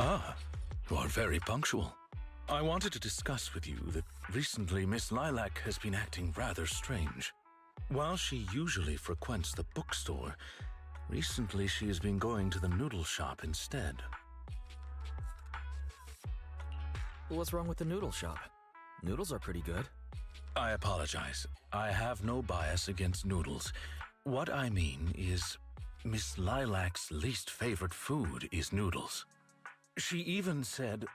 Ah, you are very punctual. I wanted to discuss with you that recently Miss Lilac has been acting rather strange. While she usually frequents the bookstore, recently she has been going to the noodle shop instead. What's wrong with the noodle shop? Noodles are pretty good. I apologize. I have no bias against noodles. What I mean is, Miss Lilac's least favorite food is noodles. She even said,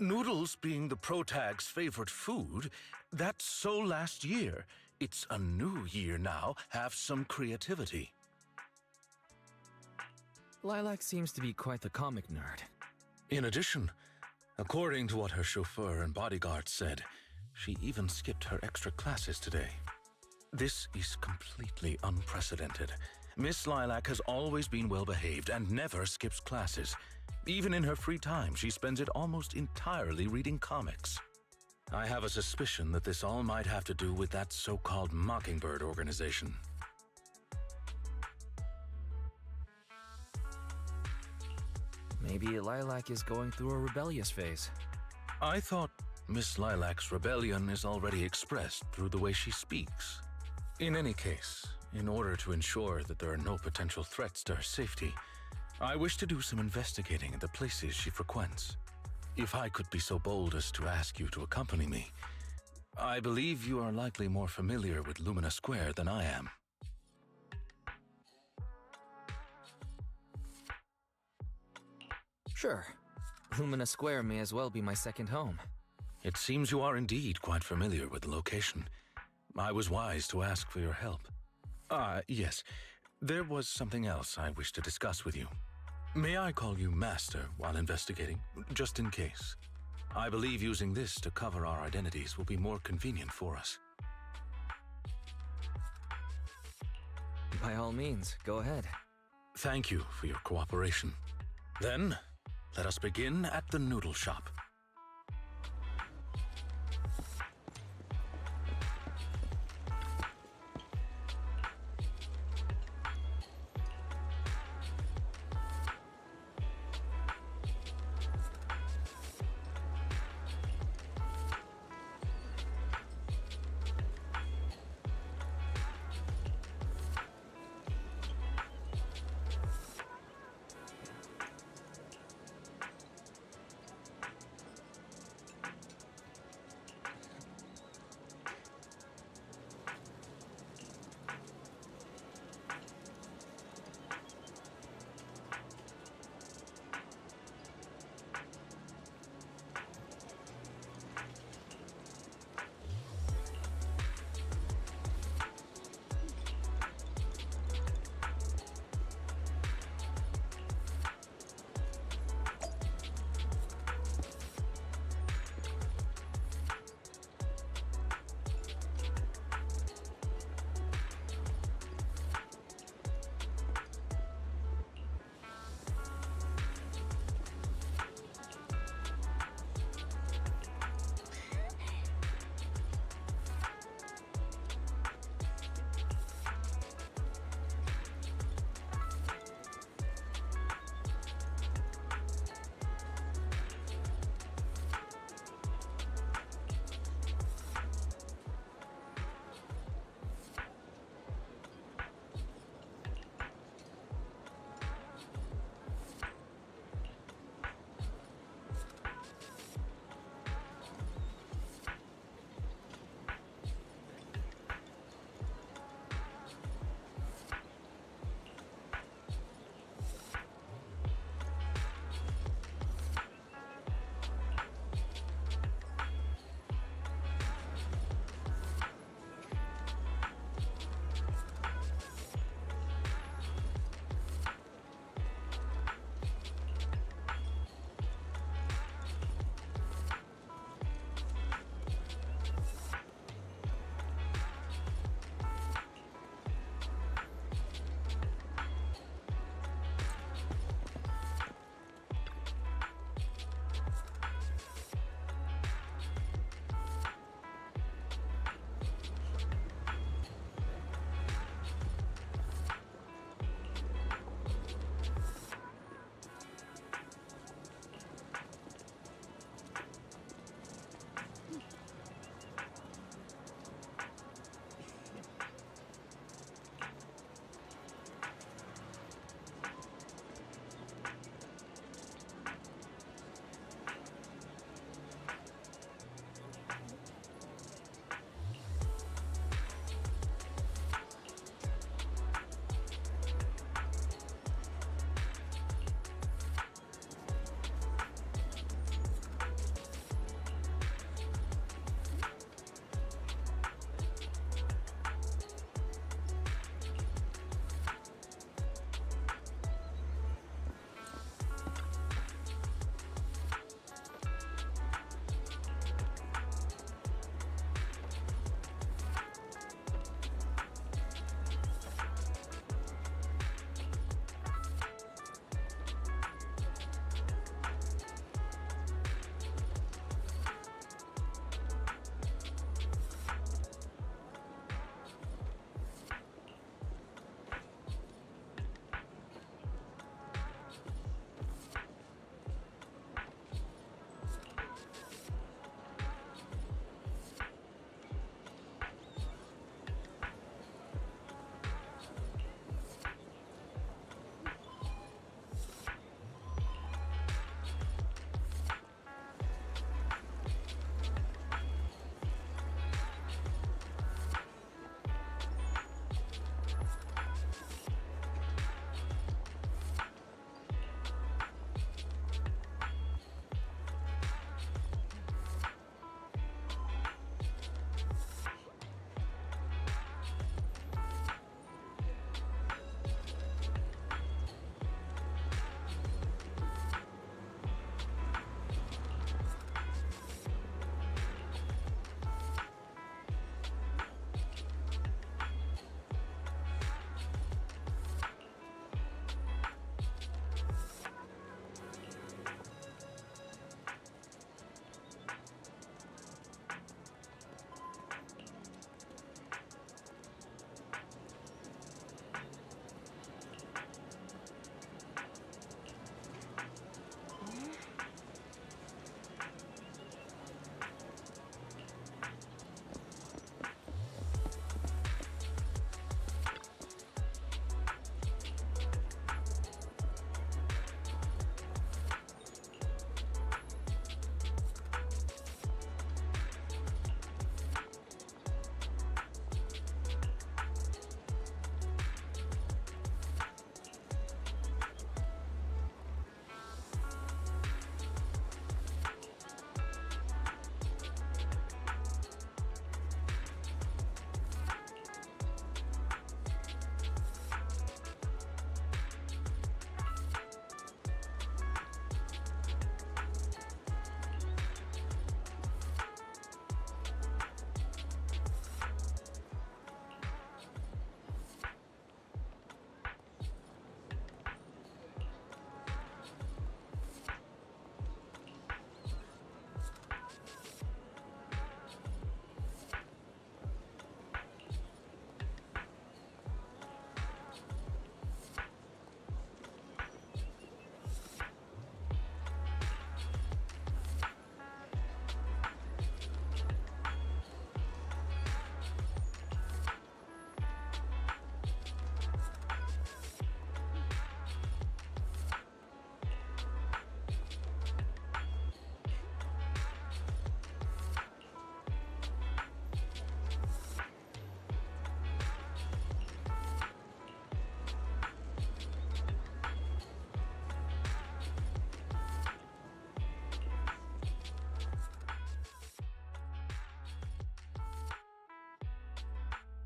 noodles being the protag's favorite food, that's so last year. It's a new year now. Have some creativity. Lilac seems to be quite the comic nerd. In addition, according to what her chauffeur and bodyguard said, she even skipped her extra classes today. This is completely unprecedented. Miss Lilac has always been well-behaved and never skips classes. Even in her free time, she spends it almost entirely reading comics. I have a suspicion that this all might have to do with that so-called Mockingbird organization. Maybe Lilac is going through a rebellious phase. I thought Miss Lilac's rebellion is already expressed through the way she speaks. In any case, in order to ensure that there are no potential threats to her safety, I wish to do some investigating at the places she frequents. If I could be so bold as to ask you to accompany me, I believe you are likely more familiar with Lumina Square than I am. Sure. Lumina Square may as well be my second home. It seems you are indeed quite familiar with the location. I was wise to ask for your help. Yes. There was something else I wish to discuss with you. May I call you Master while investigating, just in case? I believe using this to cover our identities will be more convenient for us. By all means, go ahead. Thank you for your cooperation. Then, let us begin at the noodle shop.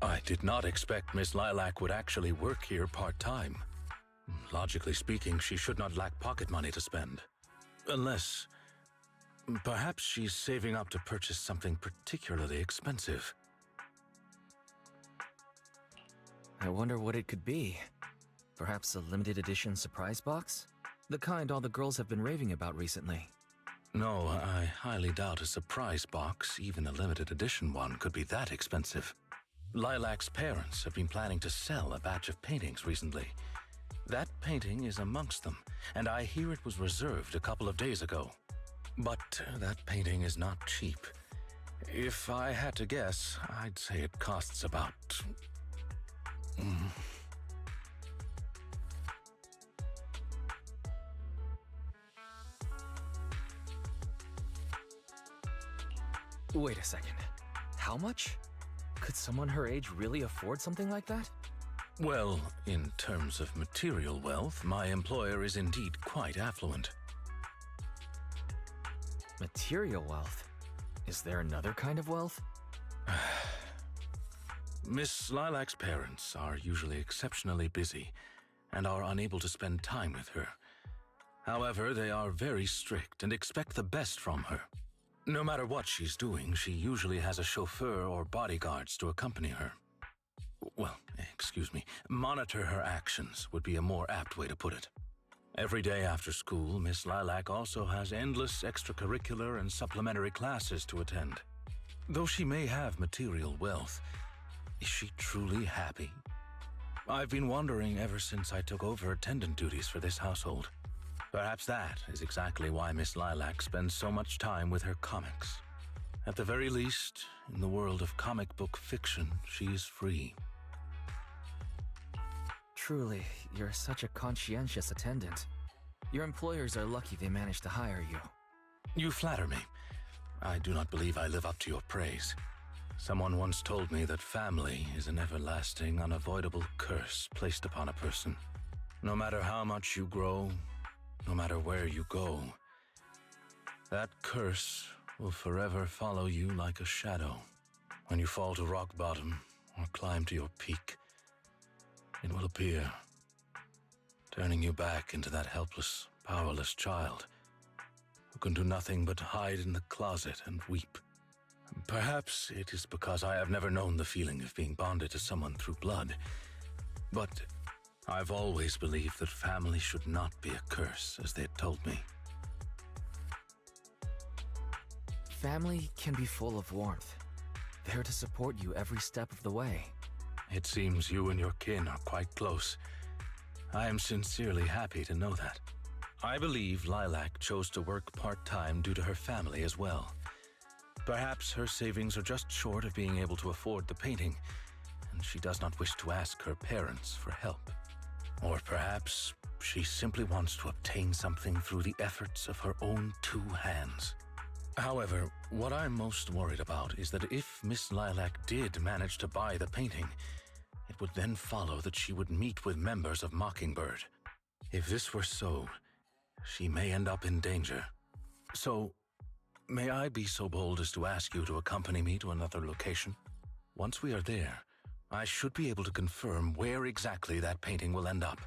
I did not expect Miss Lilac would actually work here part-time. Logically speaking, she should not lack pocket money to spend. Unless, perhaps she's saving up to purchase something particularly expensive. I wonder what it could be. Perhaps a limited edition surprise box? The kind all the girls have been raving about recently. No, I highly doubt a surprise box, even a limited edition one, could be that expensive. Lilac's parents have been planning to sell a batch of paintings recently. That painting is amongst them, and I hear it was reserved a couple of days ago. But that painting is not cheap. If I had to guess, I'd say it costs about... Wait a second. How much? Could someone her age really afford something like that? Well, in terms of material wealth, my employer is indeed quite affluent. Material wealth? Is there another kind of wealth? Miss Lilac's parents are usually exceptionally busy and are unable to spend time with her. However, they are very strict and expect the best from her. No matter what she's doing, she usually has a chauffeur or bodyguards to accompany her. Well, excuse me, monitor her actions would be a more apt way to put it. Every day after school, Miss Lilac also has endless extracurricular and supplementary classes to attend. Though she may have material wealth, is she truly happy? I've been wondering ever since I took over attendant duties for this household. Perhaps that is exactly why Miss Lilac spends so much time with her comics. At the very least, in the world of comic book fiction, she is free. Truly, you're such a conscientious attendant. Your employers are lucky they managed to hire you. You flatter me. I do not believe I live up to your praise. Someone once told me that family is an everlasting, unavoidable curse placed upon a person. No matter how much you grow, no matter where you go, that curse will forever follow you like a shadow. When you fall to rock bottom or climb to your peak, it will appear, turning you back into that helpless, powerless child who can do nothing but hide in the closet and weep. Perhaps it is because I have never known the feeling of being bonded to someone through blood, but I've always believed that family should not be a curse, as they had told me. Family can be full of warmth, there to support you every step of the way. It seems you and your kin are quite close. I am sincerely happy to know that. I believe Lilac chose to work part-time due to her family as well. Perhaps her savings are just short of being able to afford the painting, and she does not wish to ask her parents for help. Or perhaps she simply wants to obtain something through the efforts of her own two hands. However, what I'm most worried about is that if Miss Lilac did manage to buy the painting, it would then follow that she would meet with members of Mockingbird. If this were so, she may end up in danger. So, may I be so bold as to ask you to accompany me to another location? Once we are there, I should be able to confirm where exactly that painting will end up.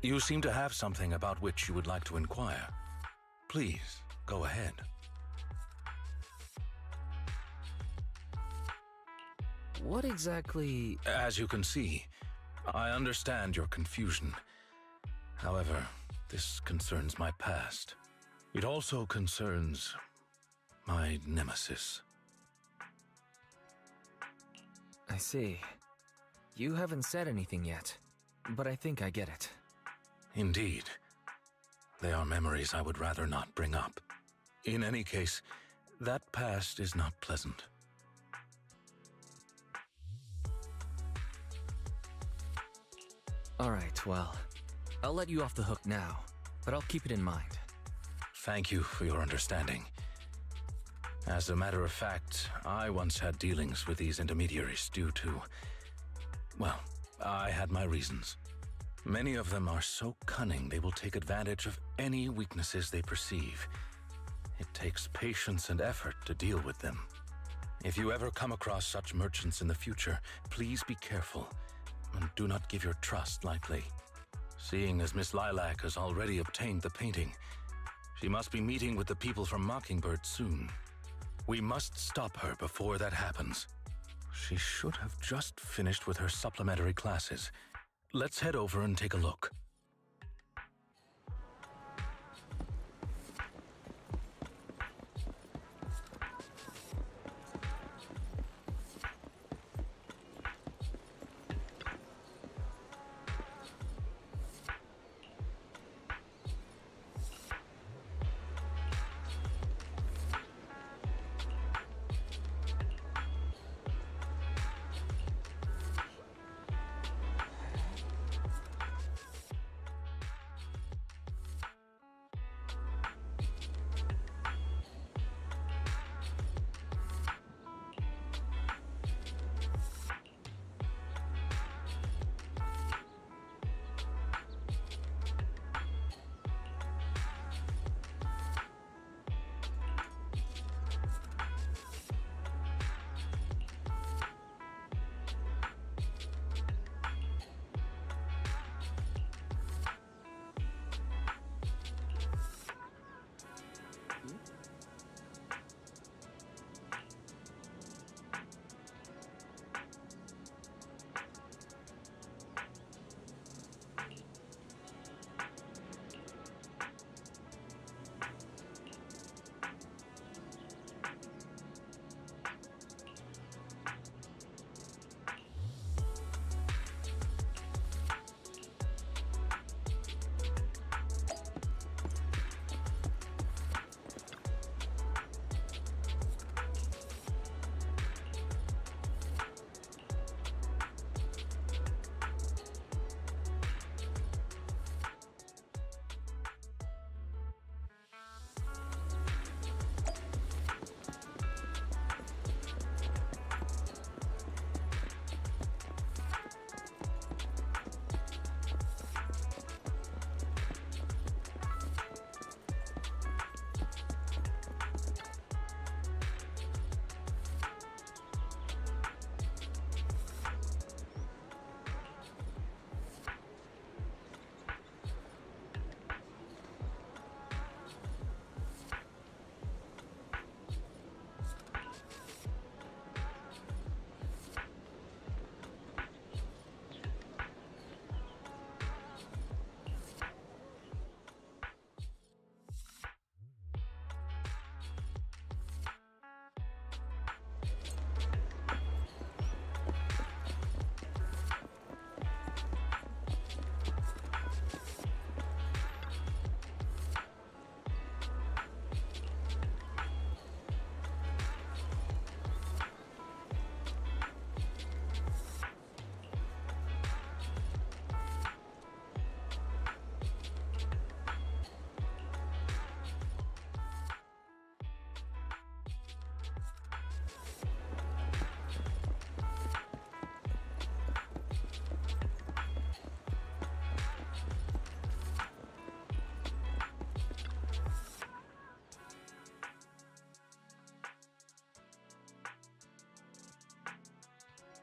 You seem to have something about which you would like to inquire. Please, go ahead. What exactly... As you can see, I understand your confusion. However, this concerns my past. It also concerns my nemesis. I see. You haven't said anything yet, but I think I get it. Indeed. They are memories I would rather not bring up. In any case, that past is not pleasant. Alright, well, I'll let you off the hook now, but I'll keep it in mind. Thank you for your understanding. As a matter of fact, I once had dealings with these intermediaries due to... well, I had my reasons. Many of them are so cunning they will take advantage of any weaknesses they perceive. It takes patience and effort to deal with them. If you ever come across such merchants in the future, please be careful, and do not give your trust lightly. Seeing as Miss Lilac has already obtained the painting, she must be meeting with the people from Mockingbird soon. We must stop her before that happens. She should have just finished with her supplementary classes. Let's head over and take a look.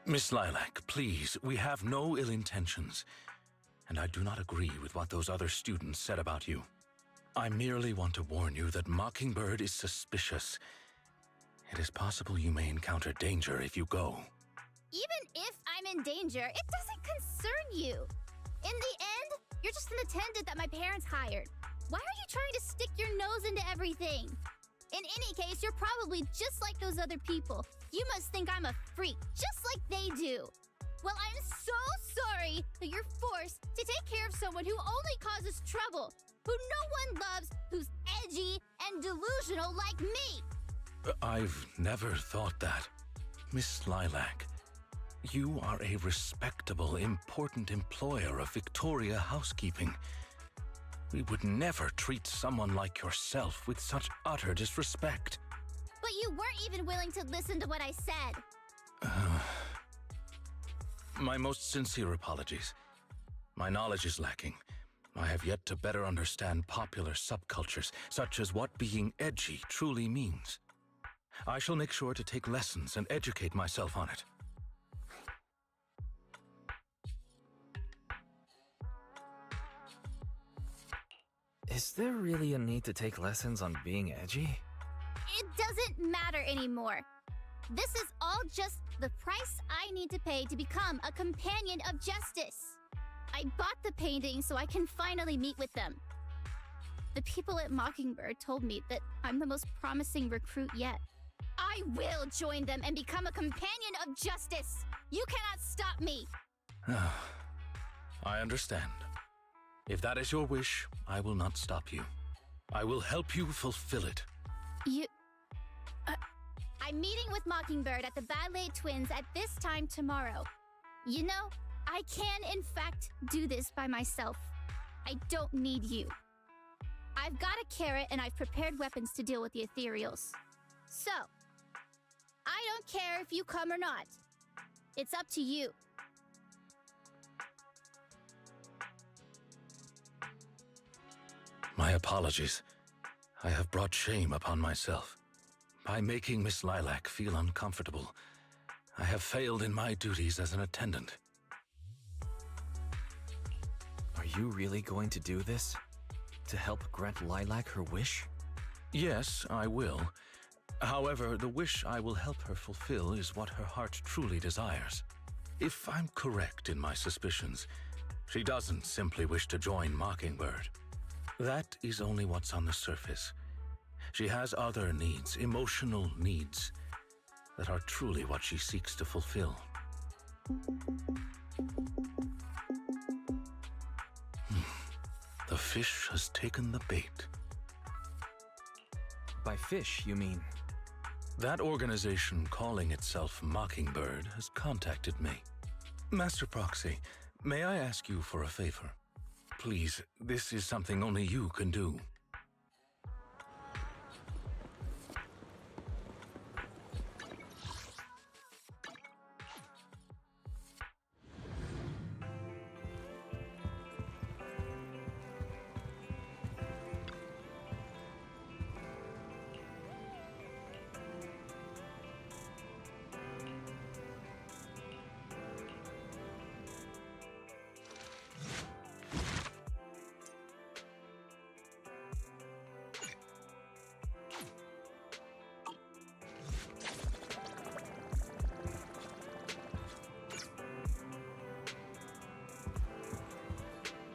Miss Lilac, please, we have no ill intentions. and I do not agree with what those other students said about you. I merely want to warn you that Mockingbird is suspicious. It is possible you may encounter danger if you go. Even if I'm in danger, it doesn't concern you. In the end, you're just an attendant that my parents hired. Why are you trying to stick your nose into everything? In any case, you're probably just like those other people. You must think I'm a freak, just like they do. Well, I'm so sorry that you're forced to take care of someone who only causes trouble, who no one loves, who's edgy and delusional like me. I've never thought that. Miss Lilac, you are a respectable, important employer of Victoria Housekeeping. We would never treat someone like yourself with such utter disrespect. But you weren't even willing to listen to what I said. My most sincere apologies. My knowledge is lacking. I have yet to better understand popular subcultures, such as what being edgy truly means. I shall make sure to take lessons and educate myself on it. Is there really a need to take lessons on being edgy? It doesn't matter anymore. This is all just the price I need to pay to become a companion of justice. I bought the painting so I can finally meet with them. The people at Mockingbird told me that I'm the most promising recruit yet. I will join them and become a companion of justice. You cannot stop me. I understand. If that is your wish, I will not stop you. I will help you fulfill it. I'm meeting with Mockingbird at the Ballet Twins at this time tomorrow. You know, I can in fact do this by myself. I don't need you. I've got a carrot and I've prepared weapons to deal with the ethereals. So, I don't care if you come or not. It's up to you. My apologies. I have brought shame upon myself. By making Miss Lilac feel uncomfortable, I have failed in my duties as an attendant. Are you really going to do this? To help grant Lilac her wish? Yes, I will. However, the wish I will help her fulfill is what her heart truly desires. If I'm correct in my suspicions, she doesn't simply wish to join Mockingbird. That is only what's on the surface. She has other needs, emotional needs, that are truly what she seeks to fulfill. The fish has taken the bait. By fish, you mean? That organization calling itself Mockingbird has contacted me. Master Proxy, may I ask you for a favor? Please, this is something only you can do.